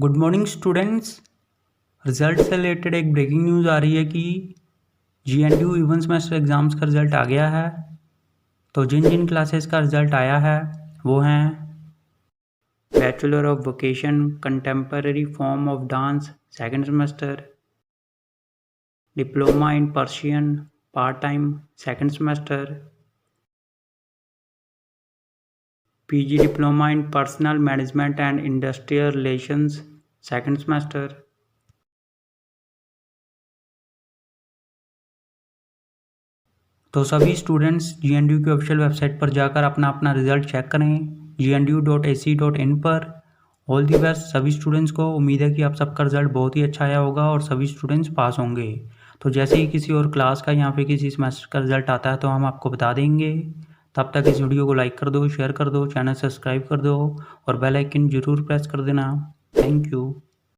Good morning students. Result से related एक breaking news आ रही है कि GNDU इवन सेमेस्टर एग्ज़ाम्स का रिज़ल्ट आ गया है। तो जिन जिन क्लासेस का रिज़ल्ट आया है वो हैं bachelor of vocation contemporary form of dance second semester, diploma in Persian part time second semester, PG diploma in personnel management and industrial relations second semester. तो सभी स्टूडेंट्स GNDU की ऑफिशियल वेबसाइट पर जाकर अपना अपना रिजल्ट चेक करें gnu.ac.in पर। All the best सभी स्टूडेंट्स को। उम्मीद है कि आप सबका रिजल्ट बहुत ही अच्छा आया होगा और सभी स्टूडेंट्स पास होंगे। तो जैसे ही किसी और क्लास का या फिर किसी सेमेस्टर का रिजल्ट आता है तो हम आपको बता देंगे। तब तक इस वीडियो को लाइक कर दो, शेयर कर दो, चैनल सब्सक्राइब कर दो और बेल आइकन ज़रूर प्रेस कर देना। Thank you.